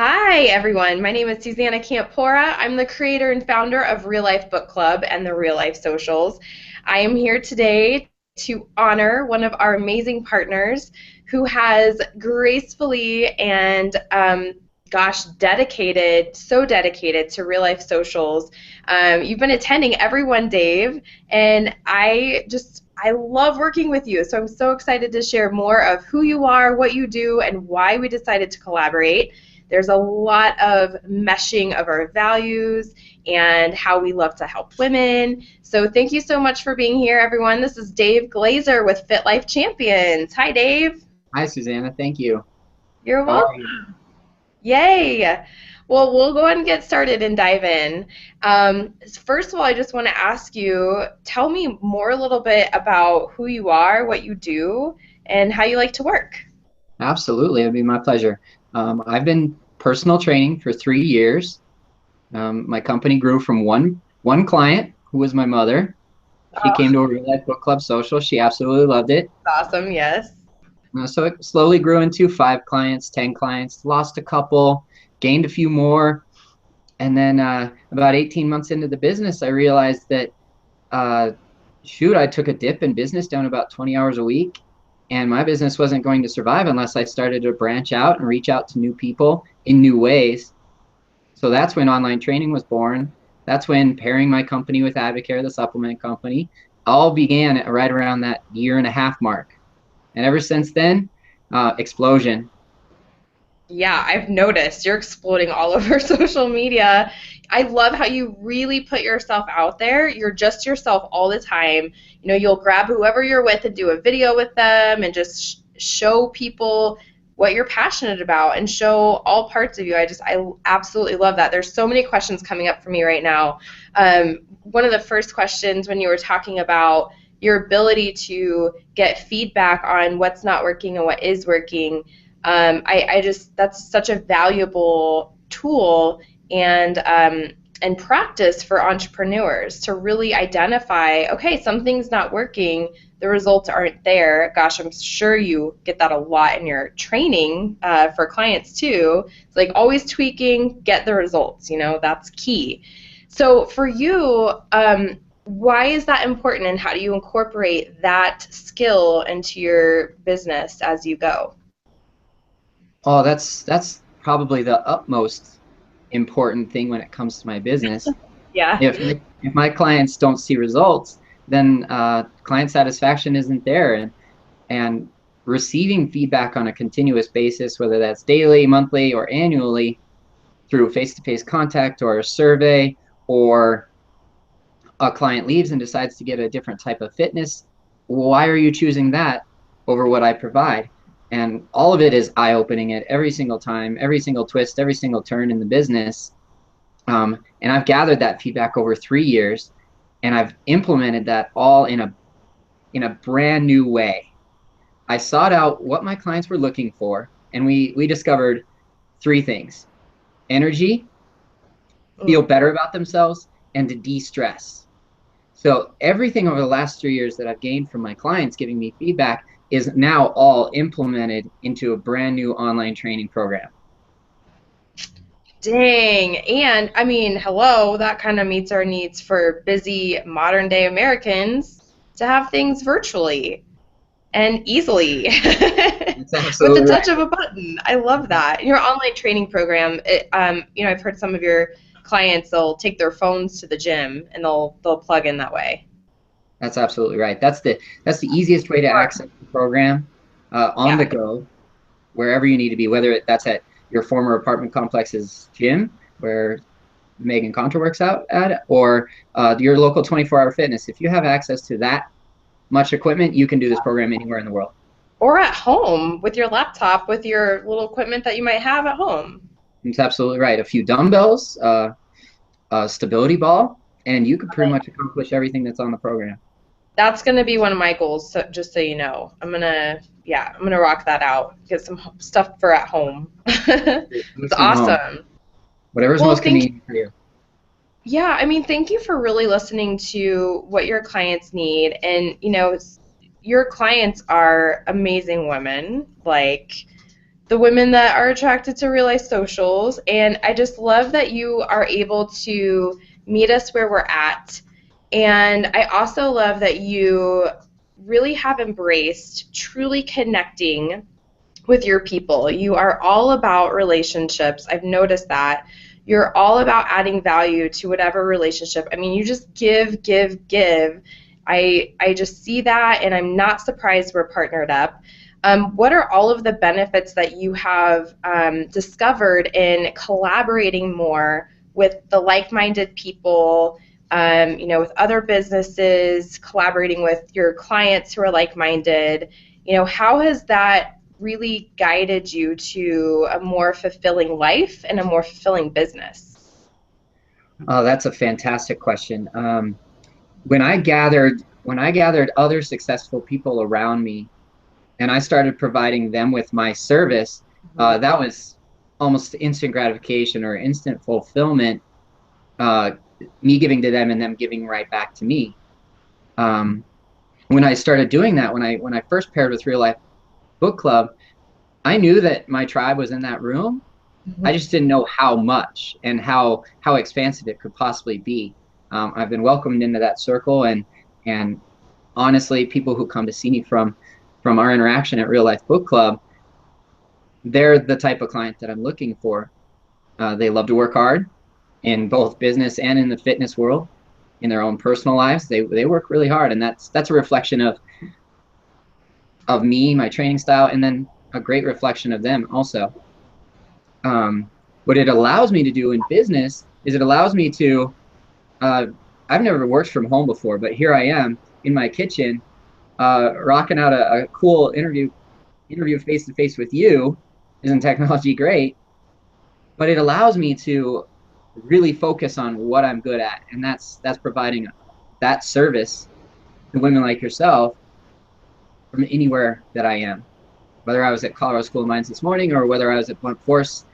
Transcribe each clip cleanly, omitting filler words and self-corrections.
Hi, everyone. My name is Susannah Campora. I'm the creator and founder of Real Life Book Club and the Real Life Socials. I am here today to honor one of our amazing partners who has gracefully and dedicated, so dedicated to Real Life Socials. You've been attending every one, Dave, and I love working with you. So I'm so excited to share more of who you are, what you do, and why we decided to collaborate. There's a lot of meshing of our values and how we love to help women. So thank you so much for being here, everyone. This is Dave Glaser with Fit Life Champions. Hi, Dave. Hi, Susanna. Thank you. You're How are welcome. you? Yay. Well, we'll go ahead and get started and dive in. First of all, I just want to ask you, tell me more a little bit about who you are, what you do, and how you like to work. Absolutely. It'd be my pleasure. I've been personal training for 3 years. My company grew from one client, who was my mother. She came to a Real Life Book Club social. She absolutely loved it. Awesome, yes. So it slowly grew into 5 clients, 10 clients, lost a couple, gained a few more. And then about 18 months into the business, I realized that uh, shoot, I took a dip in business down about 20 hours a week, and my business wasn't going to survive unless I started to branch out and reach out to new people in new ways. So that's when online training was born. That's when pairing my company with Advocare, the supplement company, all began at right around that year and a half mark. And ever since then, explosion. Yeah, I've noticed you're exploding all over social media. I love how you really put yourself out there. You're just yourself all the time. You'll grab whoever you're with and do a video with them and just show people what you're passionate about and show all parts of you. I absolutely love that. There's so many questions coming up for me right now. One of the first questions when you were talking about your ability to get feedback on what's not working and what is working, I just that's such a valuable tool and practice for entrepreneurs to really identify, okay, something's not working, the results aren't there. Gosh, I'm sure you get that a lot in your training for clients too. It's like always tweaking, get the results. That's key. So for you, why is that important, and how do you incorporate that skill into your business as you go? Oh, that's probably the utmost important thing when it comes to my business. Yeah. If my clients don't see results, then client satisfaction isn't there, and receiving feedback on a continuous basis, whether that's daily, monthly, or annually, through face-to-face contact or a survey, or a client leaves and decides to get a different type of fitness, why are you choosing that over what I provide? And all of it is eye-opening at every single time, every single twist, every single turn in the business. And I've gathered that feedback over 3 years, and I've implemented that all in a brand new way. I sought out what my clients were looking for, and we discovered 3 things: energy, feel Mm. better about themselves, and to de-stress. So everything over the last 3 years that I've gained from my clients giving me feedback is now all implemented into a brand new online training program. Dang. And I mean, hello, that kind of meets our needs for busy modern day Americans to have things virtually and easily That's with the absolutely touch right. of a button. I love that. Your online training program, I've heard some of your clients, they'll take their phones to the gym and they'll plug in that way. That's absolutely right. That's the easiest way to Or, access the program on the yeah. go, wherever you need to be, whether that's at your former apartment complex's gym, where Megan Contra works out at, or your local 24-hour fitness. If you have access to that much equipment, you can do this program anywhere in the world. Or at home with your laptop, with your little equipment that you might have at home. It's absolutely right. A few dumbbells, a stability ball, and you could pretty much accomplish everything that's on the program. That's gonna be one of my goals. So just so you know, I'm gonna rock that out. Get some stuff for at home. Do It's it from home, awesome. whatever's Well, most convenient for you. yeah, I mean, thank you for really listening to what your clients need, and your clients are amazing women. Like, the women that are attracted to real life socials. And I just love that you are able to meet us where we're at. And I also love that you really have embraced truly connecting with your people. You are all about relationships. I've noticed that. You're all about adding value to whatever relationship. I mean, you just give, give, give. I just see that, and I'm not surprised we're partnered up. What are all of the benefits that you have discovered in collaborating more with the like-minded people, with other businesses, collaborating with your clients who are like-minded? How has that really guided you to a more fulfilling life and a more fulfilling business? Oh, that's a fantastic question. When I gathered other successful people around me, and I started providing them with my service, that was almost instant gratification or instant fulfillment. Uh, Me giving to them and them giving right back to me. Um, when I started doing that, when I first paired with Real Life Book Club, I knew that my tribe was in that room. I just didn't know how much and how expansive it could possibly be. I've been welcomed into that circle, and honestly, people who come to see me from our interaction at Real Life Book Club, they're the type of client that I'm looking for. They love to work hard in both business and in the fitness world. In their own personal lives, they work really hard, and that's a reflection of me, my training style, and then a great reflection of them also. Um, what it allows me to do in business is it allows me to. Uh, I've never worked from home before, but here I am in my kitchen, rocking out a cool interview face to face with you. Isn't technology great? But it allows me to really focus on what I'm good at, and that's providing that service to women like yourself from anywhere that I am. Whether I was at Colorado School of Mines this morning, or whether I was at Blunt Force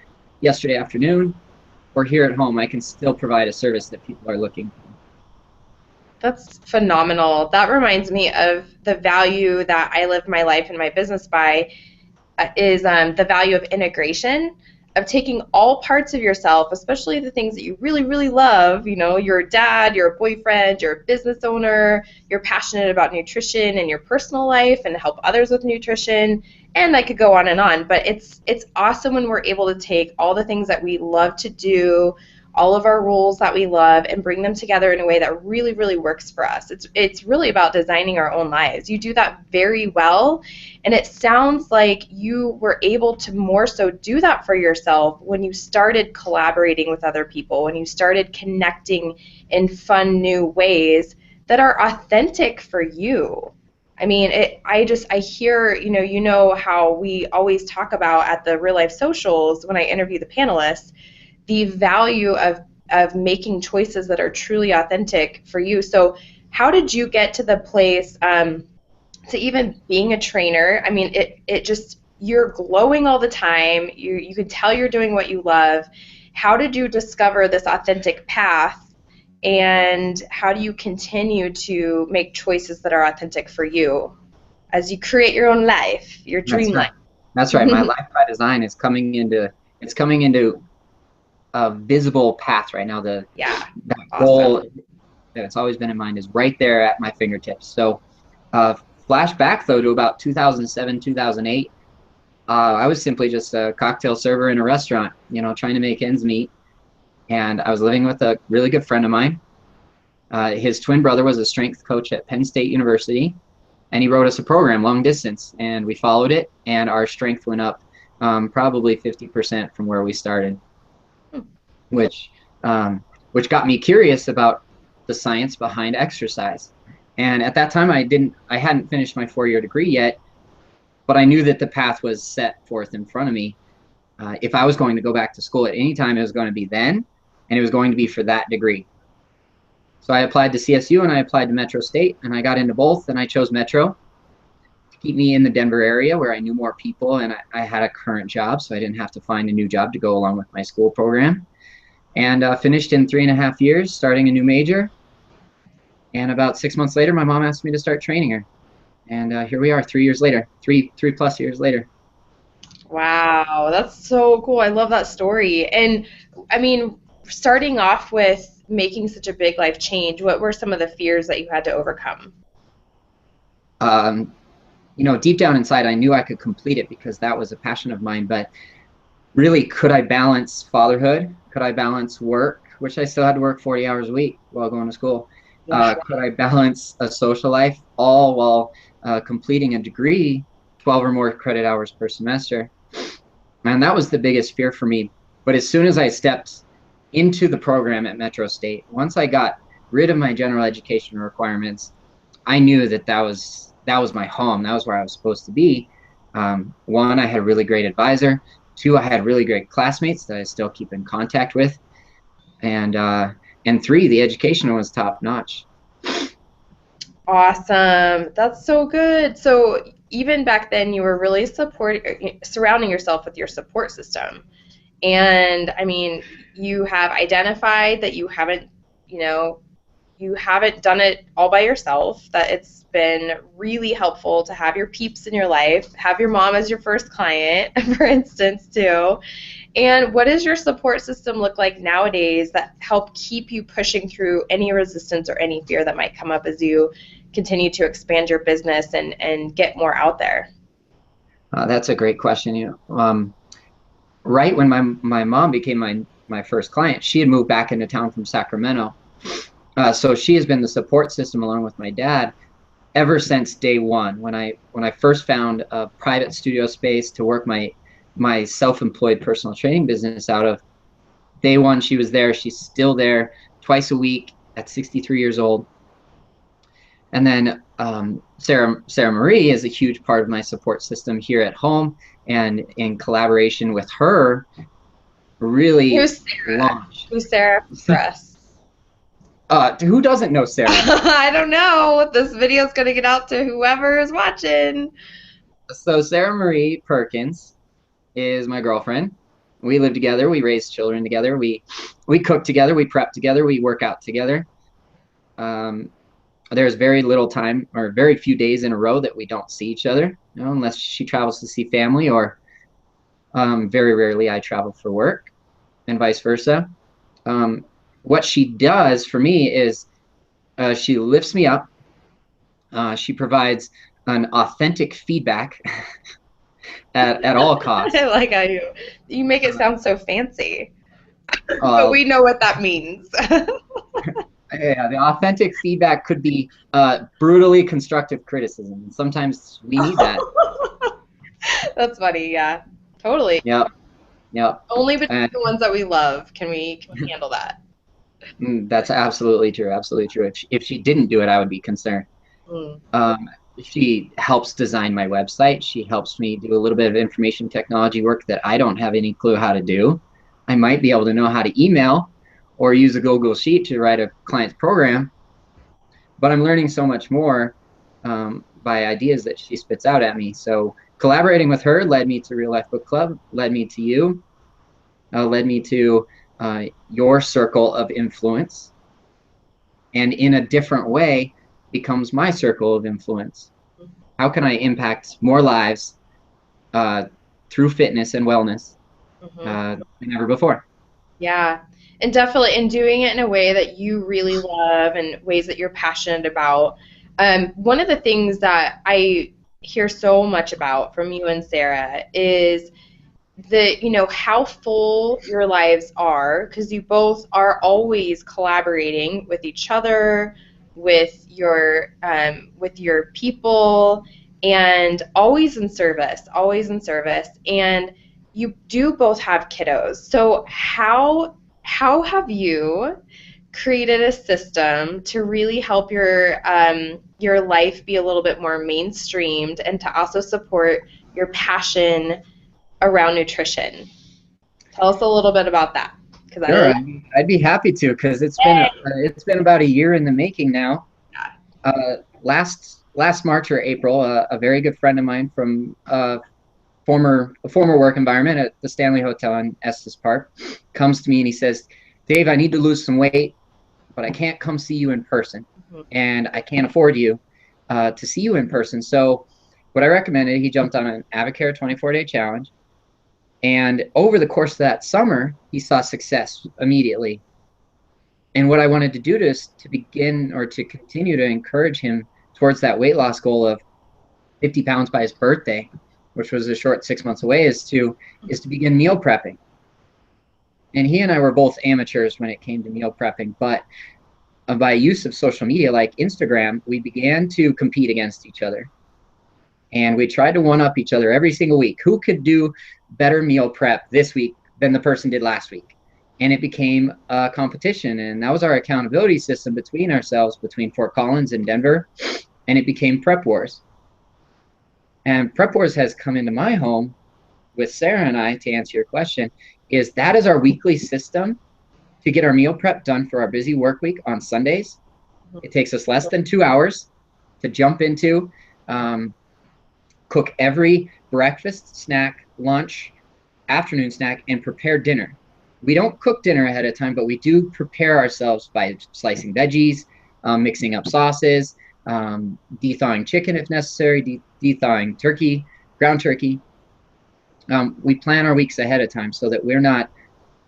yesterday afternoon, or here at home, I can still provide a service that people are looking for. That's phenomenal. That reminds me of the value that I live my life and my business by, is the value of integration, of taking all parts of yourself, especially the things that you really, really love. You're a dad, you're a boyfriend, you're a business owner, you're passionate about nutrition in your personal life and help others with nutrition. And I could go on and on, but it's awesome when we're able to take all the things that we love to do, all of our rules that we love, and bring them together in a way that really, really works for us. It's really about designing our own lives. You do that very well, and it sounds like you were able to more so do that for yourself when you started collaborating with other people, when you started connecting in fun new ways that are authentic for you. I mean, I hear, how we always talk about at the real life socials when I interview the panelists, the value of making choices that are truly authentic for you. So how did you get to the place, to even being a trainer? I mean, it just, you're glowing all the time. You can tell you're doing what you love. How did you discover this authentic path, and how do you continue to make choices that are authentic for you as you create your own life, your dream That's life? right. That's right. My life by design is coming into a visible path right now. The Yeah, that awesome. goal that it's always been in mind is right there at my fingertips. So, uh, flashback though to about 2007, 2008. I was simply just a cocktail server in a restaurant, trying to make ends meet. And I was living with a really good friend of mine. His twin brother was a strength coach at Penn State University, and he wrote us a program, long distance, and we followed it, and our strength went up probably 50% from where we started, which which got me curious about the science behind exercise. And at that time, I hadn't finished my 4-year degree yet, but I knew that the path was set forth in front of me. If I was going to go back to school at any time, it was going to be then, and it was going to be for that degree. So I applied to CSU and I applied to Metro State, and I got into both, and I chose Metro to keep me in the Denver area where I knew more people, and I had a current job, so I didn't have to find a new job to go along with my school program. And finished in 3.5 years, starting a new major. And about 6 months later, my mom asked me to start training her. And here we are, 3 years later, three plus years later. Wow, that's so cool. I love that story. And I mean, starting off with making such a big life change, what were some of the fears that you had to overcome? Um, deep down inside, I knew I could complete it because that was a passion of mine. But really, could I balance fatherhood? Could I balance work, which I still had to work 40 hours a week while going to school? Wow. Could I balance a social life all while completing a degree, 12 or more credit hours per semester? And that was the biggest fear for me. But as soon as I stepped into the program at Metro State, once I got rid of my general education requirements, I knew that was my home. That was where I was supposed to be. One, I had a really great advisor. Two, I had really great classmates that I still keep in contact with, and three, the education was top notch. Awesome. That's so good. So even back then, you were really surrounding yourself with your support system. And I mean, you have identified that you know, you haven't done it all by yourself, that it's been really helpful to have your peeps in your life, have your mom as your first client, for instance, too. And what does your support system look like nowadays that help keep you pushing through any resistance or any fear that might come up as you continue to expand your business and get more out there? That's a great question. Right when my mom became my first client, she had moved back into town from Sacramento. So she has been the support system along with my dad ever since day one. When I first found a private studio space to work my self-employed personal training business out of, day one she was there. She's still there twice a week at 63 years old. And then Sarah Marie is a huge part of my support system here at home, and in collaboration with her, really Who's Sarah? launched. Who's Sarah for us? Who doesn't know Sarah? I don't know. This video is going to get out to whoever is watching. So Sarah Marie Perkins is my girlfriend. We live together. We raise children together. We cook together. We prep together. We work out together. Um, there's very little time or very few days in a row that we don't see each other, unless she travels to see family, or very rarely I travel for work, and vice versa. Um, what she does for me is she lifts me up. She provides an authentic feedback at all I costs. like how you make it sound so fancy, but Uh, we know what that means. yeah, the authentic feedback could be brutally constructive criticism. And sometimes we need that. That's funny. Yeah, totally. Yep, yep. Only between And the ones that we love can we handle that. that's absolutely true. Absolutely true. If she didn't do it, I would be concerned. Mm. Um, she helps design my website. She helps me do a little bit of information technology work that I don't have any clue how to do. I might be able to know how to email or use a Google Sheet to write a client's program, but I'm learning so much more by ideas that she spits out at me. So collaborating with her led me to Real Life Book Club, led me to you, led me to your circle of influence, and in a different way becomes my circle of influence. How can I impact more lives uh, through fitness and wellness Hmm. than ever before? Yeah, and definitely, and doing it in a way that you really love and ways that you're passionate about. One of the things that I hear so much about from you and Sarah is how full your lives are, because you both are always collaborating with each other, with your people, and always in service. And you do both have kiddos. So how have you created a system to really help your life be a little bit more mainstreamed and to also support your passion around nutrition? Tell us a little bit about that, because I Sure, love I'd be happy to, because it's been about a year in the making now. that. Last March or April, a very good friend of mine from a former work environment at the Stanley Hotel in Estes Park comes to me and he says, "Dave, I need to lose some weight, but I can't come see you in person, Mhm. and I can't afford you to see you in person." So what I recommended, he jumped on an Avocare 24-day challenge. And over the course of that summer, he saw success immediately. And what I wanted to do to begin or to continue to encourage him towards that weight loss goal of 50 pounds by his birthday, which was a short 6 months away, is to begin meal prepping. And he and I were both amateurs when it came to meal prepping, but by use of social media like Instagram, we began to compete against each other. And we tried to one up each other every single week. Who could do better meal prep this week than the person did last week? And it became a competition. And that was our accountability system between ourselves, between Fort Collins and Denver. And it became Prep Wars. And Prep Wars has come into my home with Sarah and I, to answer your question, that is our weekly system to get our meal prep done for our busy work week on Sundays. It takes us less than 2 hours to jump into, cook every breakfast, snack, lunch, afternoon snack, and prepare dinner. We don't cook dinner ahead of time, but we do prepare ourselves by slicing veggies, mixing up sauces, de-thawing chicken if necessary, de-thawing turkey, ground turkey. We plan our weeks ahead of time so that we're not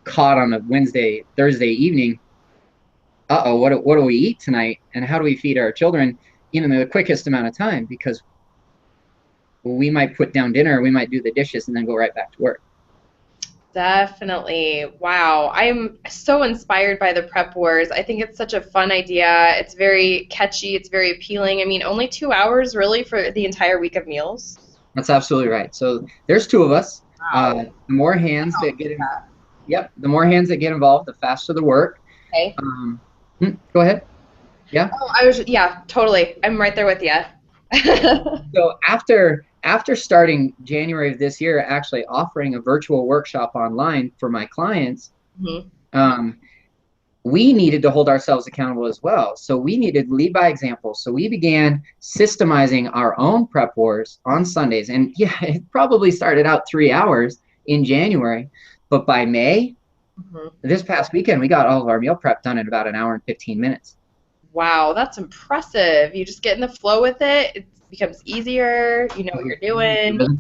caught on a Wednesday, Thursday evening. What do we eat tonight, and how do we feed our children in the quickest amount of time? Because we might put down dinner, we might do the dishes, and then go right back to work. Definitely. Wow. I'm so inspired by the Prep Wars. I think it's such a fun idea. It's very catchy. It's very appealing. I mean, only 2 hours really for the entire week of meals. That's absolutely right. So there's two of us. Wow. The more hands that get the more hands that get involved, the faster the work. Okay. Go ahead. Yeah. Oh, yeah, totally. I'm right there with you. So after starting January of this year, actually offering a virtual workshop online for my clients, we needed to hold ourselves accountable as well. So we needed to lead by example. So we began systemizing our own Prep Wars on Sundays. And yeah, it probably started out 3 hours in January, but by May, this past weekend, we got all of our meal prep done in about an hour and 15 minutes. Wow, that's impressive. You just get in the flow with it. It becomes easier. You know what you're doing.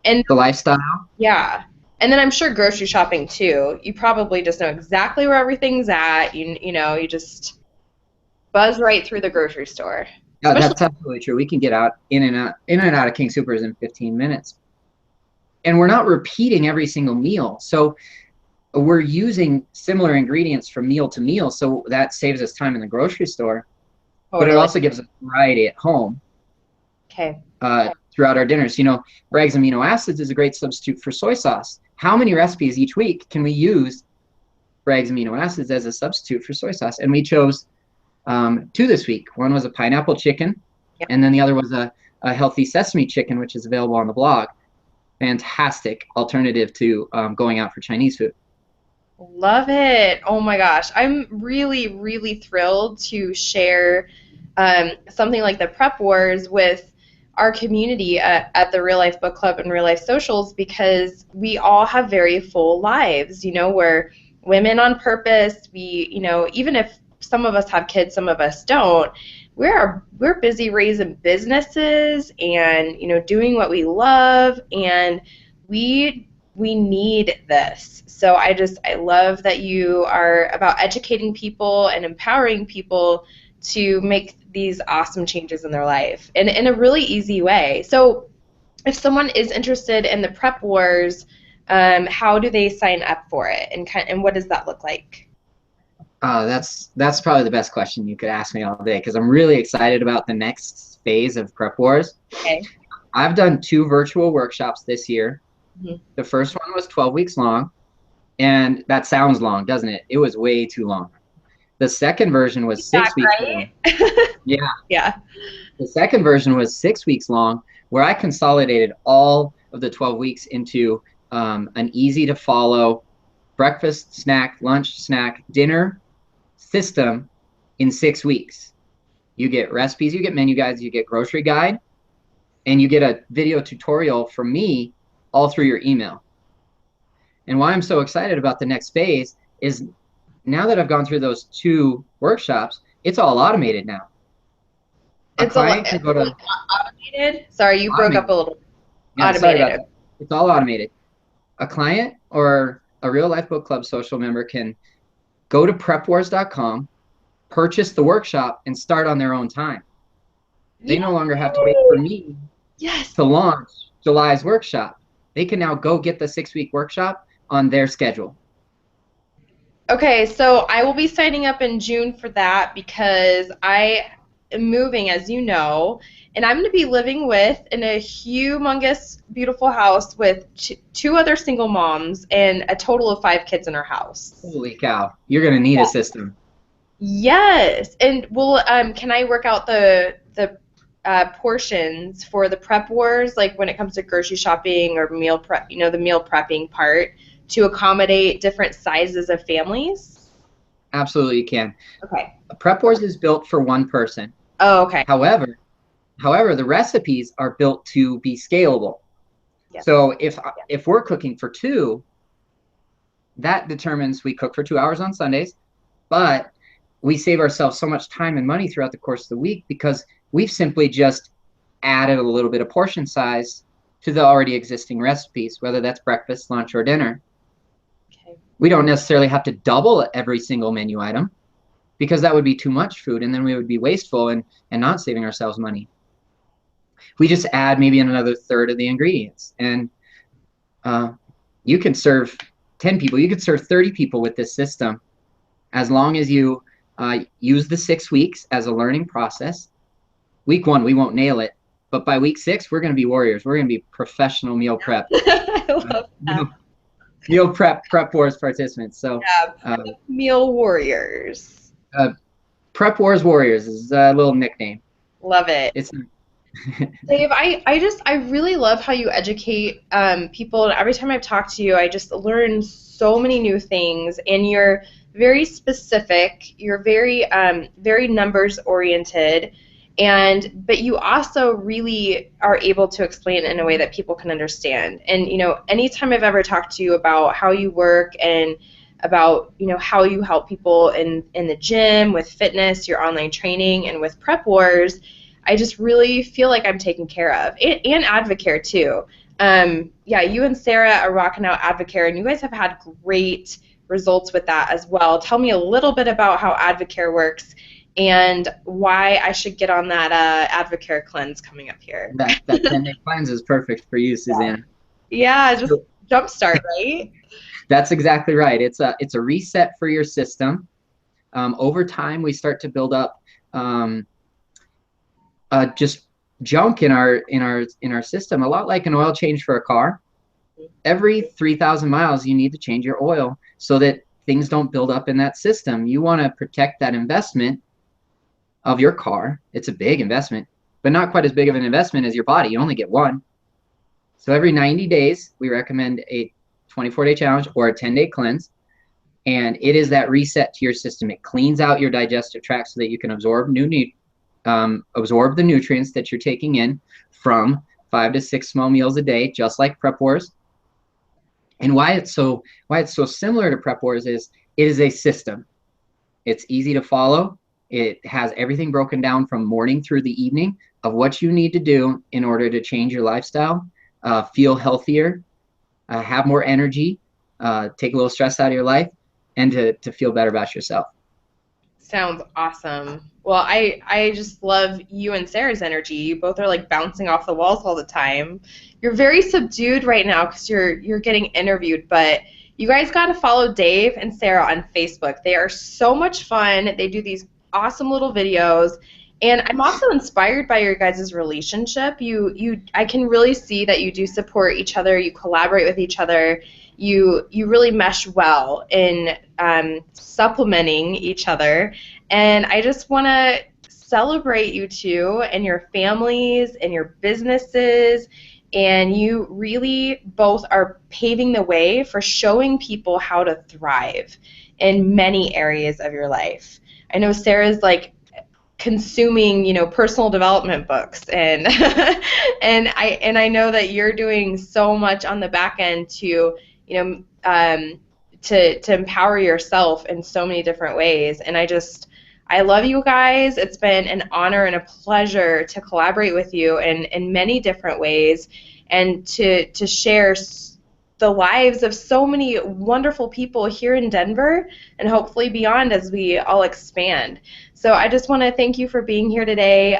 And the lifestyle. Yeah. And then I'm sure grocery shopping too. You probably just know exactly where everything's at. You just buzz right through the grocery store. Yeah, that's absolutely true. We can get in and out of King Soopers in 15 minutes. And we're not repeating every single meal. So we're using similar ingredients from meal to meal. So that saves us time in the grocery store. Totally. But it also gives us variety at home. Okay. Throughout our dinners. Bragg's amino acids is a great substitute for soy sauce. How many recipes each week can we use Bragg's amino acids as a substitute for soy sauce? And we chose 2 this week. One was a pineapple chicken, and then the other was a healthy sesame chicken, which is available on the blog. Fantastic alternative to going out for Chinese food. Love it. Oh my gosh. I'm really, really thrilled to share something like the Prep Wars with our community at the Real Life Book Club and Real Life Socials, because we all have very full lives. We're women on purpose. Even if some of us have kids, some of us don't, we're busy raising businesses and doing what we love, and we need this. So I love that you are about educating people and empowering people to make these awesome changes in their life in a really easy way. So if someone is interested in the Prep Wars, how do they sign up for it, and what does that look like? That's probably the best question you could ask me all day, because I'm really excited about the next phase of Prep Wars. Okay. I've done 2 virtual workshops this year. The first one was 12 weeks long, and that sounds long, doesn't it? It was way too long. The second version was 6 weeks long. Yeah. Yeah. The second version was 6 weeks long, where I consolidated all of the 12 weeks into an easy to follow breakfast, snack, lunch, snack, dinner system in 6 weeks. You get recipes, you get menu guides, you get grocery guide, and you get a video tutorial from me all through your email. And why I'm so excited about the next phase is, now that I've gone through those 2 workshops, it's all automated now. It's automated? Sorry, you broke up a little. Yeah, automated. sorry about that. It's all automated. A client or a real life book club social member can go to prepwars.com, purchase the workshop, and start on their own time. They no longer have to wait for Yay! me Yes. to launch July's workshop. They can now go get the 6-week workshop on their schedule. Okay, so I will be signing up in June for that because I am moving, as you know, and I'm going to be living with in a humongous, beautiful house with two other single moms and a total of 5 kids in our house. Holy cow, you're going to need a Yeah. system. Yes, and will can I work out the portions for the prep wars, like when it comes to grocery shopping or meal prep, the meal prepping part, to accommodate different sizes of families? Absolutely, you can. Okay. Prep Wars is built for one person. Oh, okay. However, the recipes are built to be scalable. Yes. So if we're cooking for two, that determines we cook for 2 hours on Sundays, but we save ourselves so much time and money throughout the course of the week because we've simply just added a little bit of portion size to the already existing recipes, whether that's breakfast, lunch, or dinner. Okay. We don't necessarily have to double every single menu item because that would be too much food and then we would be wasteful and not saving ourselves money. We just add maybe another third of the ingredients, and you can serve 10 people, you could serve 30 people with this system as long as you use the 6 weeks as a learning process. Week 1, we won't nail it, but by week 6, we're going to be warriors. We're going to be professional meal prep, I love that. meal prep wars participants. So, Yeah, uh, meal warriors. uh, prep wars warriors is a little nickname. Love it. It's Dave, I really love how you educate people. And every time I've talked to you, I just learn so many new things. And you're very specific. You're very numbers oriented, but you also really are able to explain it in a way that people can understand. And anytime I've ever talked to you about how you work and about how you help people in the gym with fitness, your online training, and with Prep Wars, I just really feel like I'm taken care of, and Advocare too. Yeah, you and Sarah are rocking out Advocare, and you guys have had great results with that as well. Tell me a little bit about how Advocare works and why I should get on that Advocare cleanse coming up here. that 10-day cleanse is perfect for you, Susannah. Yeah, just So jumpstart, right? that's exactly right. It's a reset for your system. Over time, we start to build up just junk in our system, a lot like an oil change for a car. Every 3,000 miles, you need to change your oil so that things don't build up in that system. You want to protect that investment of your car. It's a big investment, but not quite as big of an investment as your body. You only get one. So every 90 days, we recommend a 24-day challenge or a 10-day cleanse. And it is that reset to your system. It cleans out your digestive tract so that you can absorb the nutrients that you're taking in from 5 to 6 small meals a day, just like Prep Wars. And why it's so similar to Prep Wars is it is a system. It's easy to follow. It has everything broken down from morning through the evening of what you need to do in order to change your lifestyle, feel healthier, have more energy, take a little stress out of your life, and to feel better about yourself. Sounds awesome. Well, I just love you and Sarah's energy. You both are like bouncing off the walls all the time. You're very subdued right now because you're getting interviewed, but you guys got to follow Dave and Sarah on Facebook. They are so much fun. They do these awesome little videos, and I'm also inspired by your guys' relationship. I can really see that you do support each other. You collaborate with each other. You really mesh well in supplementing each other, and I just want to celebrate you two and your families and your businesses, and you really both are paving the way for showing people how to thrive in many areas of your life. I know Sarah's like consuming, personal development books, and and I know that you're doing so much on the back end to, to empower yourself in so many different ways. And I love you guys. It's been an honor and a pleasure to collaborate with you in many different ways and to share the lives of so many wonderful people here in Denver and hopefully beyond as we all expand. So I just want to thank you for being here today.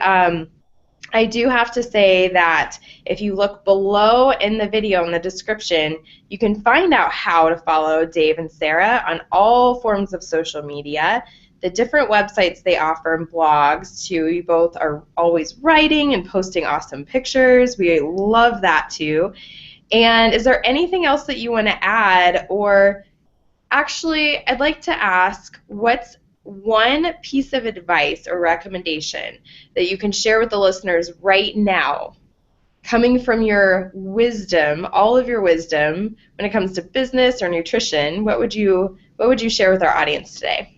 I do have to say that if you look below in the video in the description, you can find out how to follow Dave and Sarah on all forms of social media, the different websites they offer and blogs too. You both are always writing and posting awesome pictures. We love that too. And is there anything else that you want to add? Or actually, I'd like to ask, what's one piece of advice or recommendation that you can share with the listeners right now, coming from your wisdom, all of your wisdom, when it comes to business or nutrition? What would you share with our audience today?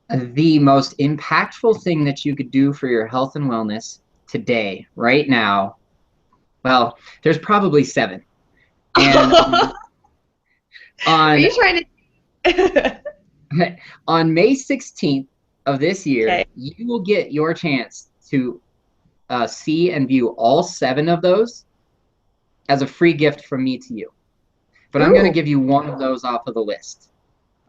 The most impactful thing that you could do for your health and wellness today, right now, well, there's probably 7. And Are on you trying to? on May 16th of this year, Okay. you will get your chance to see and view all 7 of those as a free gift from me to you. But I'm going to Ooh. give you one of those off of the list.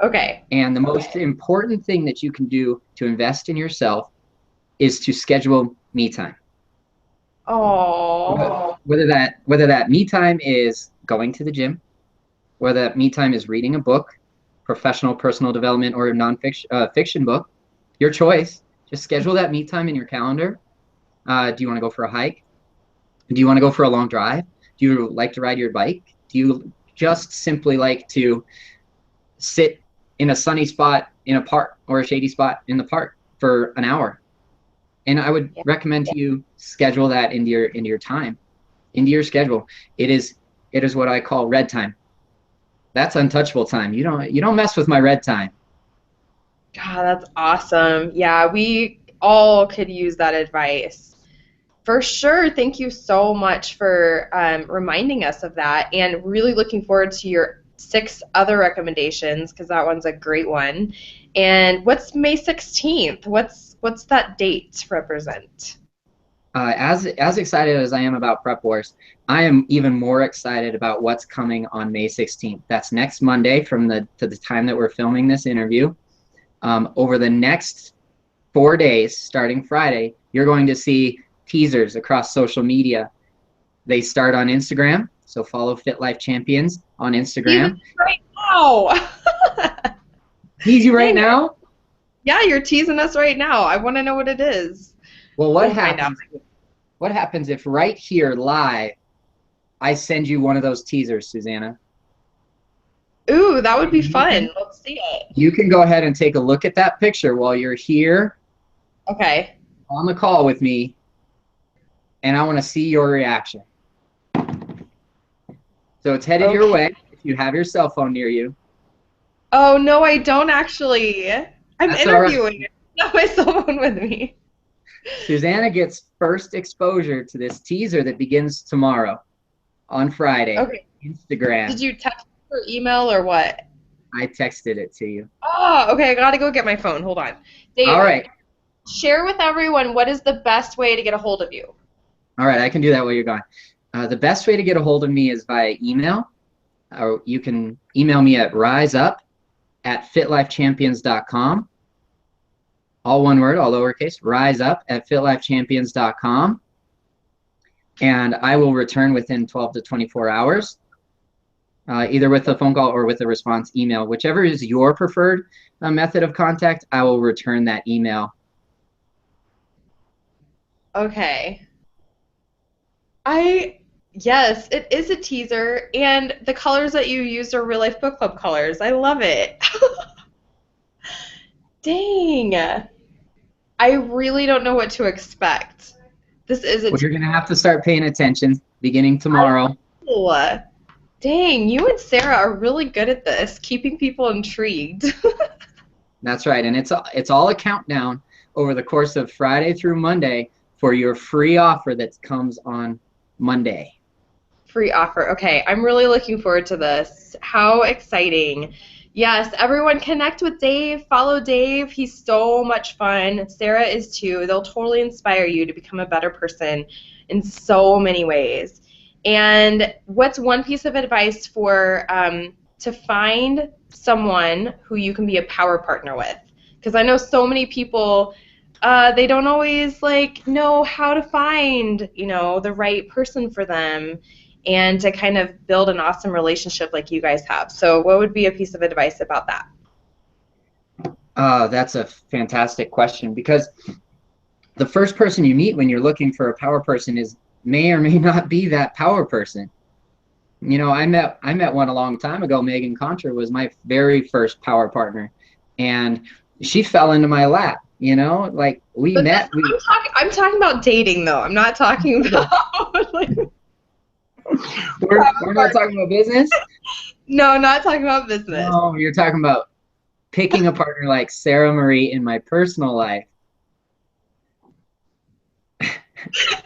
Okay. And the most important thing that you can do to invest in yourself is to schedule me time. Oh. Whether that me time is going to the gym, whether that me time is reading a book, professional personal development or a non-fiction fiction book, your choice. Just schedule that me time in your calendar. Do you want to go for a hike? Do you want to go for a long drive? Do you like to ride your bike? Do you just simply like to sit in a sunny spot in a park or a shady spot in the park for an hour? And I would Yeah. recommend to you schedule that into your time, into your schedule. It is what I call red time. That's untouchable time. You don't mess with my red time. God, that's awesome. Yeah, we all could use that advice. For sure. Thank you so much for reminding us of that, and really looking forward to your 6 other recommendations because that one's a great one. And what's May 16th? What's that date represent? As excited as I am about Prep Wars, I am even more excited about what's coming on May 16th. That's next Monday from to the time that we're filming this interview. Over the next 4 days, starting Friday, you're going to see teasers across social media. They start on Instagram, so follow Fit Life Champions on Tease us Instagram. right now. Tease you right Dang it. now? Yeah, you're teasing us right now. I want to know what it is. Well, We'll find out. what happens if right here live I send you one of those teasers, Susannah? Ooh, that would be You fun. can Let's see it. you can go ahead and take a look at that picture while you're here Okay. on the call with me, and I want to see your reaction. So it's headed your Okay. way if you have your cell phone near you. Oh, no, I don't actually. I'm That's all right. interviewing. Not my cell phone with me. Susannah gets first exposure to this teaser that begins tomorrow on Friday. Okay. Did Instagram. you text or email or what? I texted it to you. Oh, okay. I gotta go get my phone. Hold on. All Dave, right. share with everyone what is the best way to get a hold of you. All right. I can do that while you're gone. The best way to get a hold of me is via email. Or you can email me at riseup@fitlifechampions.com. All one word, all lowercase, riseup@fitlifechampions.com. And I will return within 12 to 24 hours, either with a phone call or with a response email. Whichever is your preferred method of contact, I will return that email. Okay. Yes, it is a teaser, and the colors that you used are real life book club colors. I love it. Dang. I really don't know what to expect. This is a Well, you're going to have to start paying attention beginning tomorrow. teaser. Dang, you and Sarah are really good at this, keeping people intrigued. That's right. And it's all a countdown over the course of Friday through Monday for your free offer that comes on Monday. Free offer. Okay, I'm really looking forward to this. How exciting. Yes, everyone connect with Dave, follow Dave. He's so much fun. Sarah is too. They'll totally inspire you to become a better person in so many ways. And what's one piece of advice for to find someone who you can be a power partner with? Because I know so many people, they don't always like know how to find, the right person for them and to kind of build an awesome relationship like you guys have. So what would be a piece of advice about that? That's a fantastic question, because the first person you meet when you're looking for a power person is may or may not be that power person. I met one a long time ago. Megan Contra was my very first power partner, and she fell into my lap. Like we But this, met. We I'm talking about dating though. I'm not talking about like we're not talking about business. no, not talking about business. No, you're talking about picking a partner like Sarah Marie in my personal life.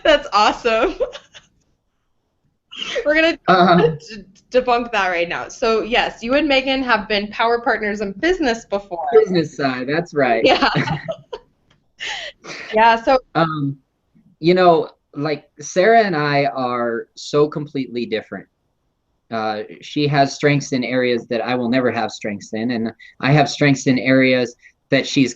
That's awesome. We're gonna Um, debunk that right now. So yes, you and Megan have been power partners in business before. Business side, that's right. Yeah. Yeah. So Um, like Sarah and I are so completely different. She has strengths in areas that I will never have strengths in, and I have strengths in areas that she's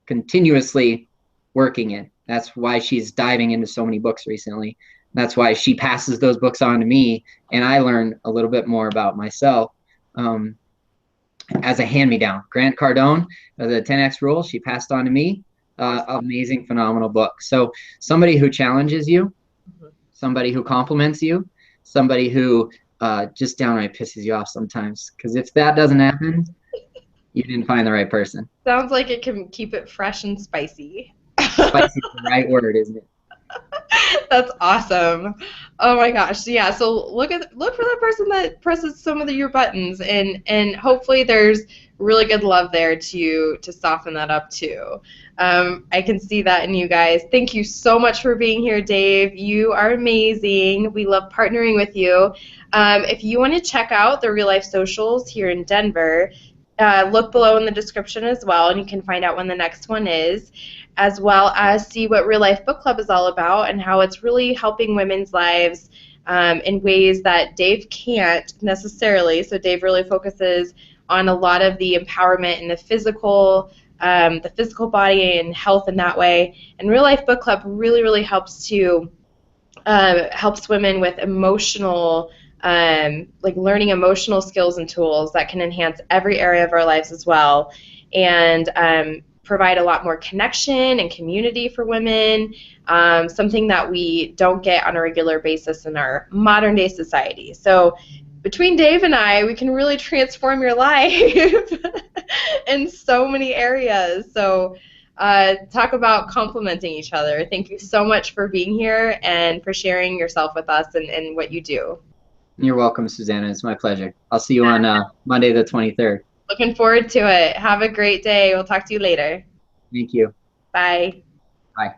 continuously working in. That's why she's diving into so many books recently. That's why she passes those books on to me, and I learn a little bit more about myself um, as a hand-me-down. Grant Cardone, the 10X Rule, she passed on to me. Amazing, phenomenal book. So somebody who challenges you, somebody who compliments you, somebody who just downright pisses you off sometimes. Because if that doesn't happen, you didn't find the right person. sounds like it can keep it fresh and spicy. Spicy is the right word, isn't it? That's awesome. Oh my gosh. Yeah, so look for that person that presses some of your buttons and hopefully there's really good love there to soften that up too. I can see that in you guys. Thank you so much for being here, Dave. You are amazing. We love partnering with you. If you want to check out the Real Life Socials here in Denver, look below in the description as well, and you can find out when the next one is, as well as see what Real Life Book Club is all about and how it's really helping women's lives in ways that Dave can't necessarily. So Dave really focuses on a lot of the empowerment and the physical body and health in that way. And Real Life Book Club really, really helps women with emotional, like learning emotional skills and tools that can enhance every area of our lives as well, and provide a lot more connection and community for women, something that we don't get on a regular basis in our modern day society. So between Dave and I, we can really transform your life in so many areas. So talk about complimenting each other. Thank you so much for being here and for sharing yourself with us and what you do. You're welcome, Susannah. It's my pleasure. I'll see you on Monday the 23rd. Looking forward to it. Have a great day. We'll talk to you later. Thank you. Bye. Bye.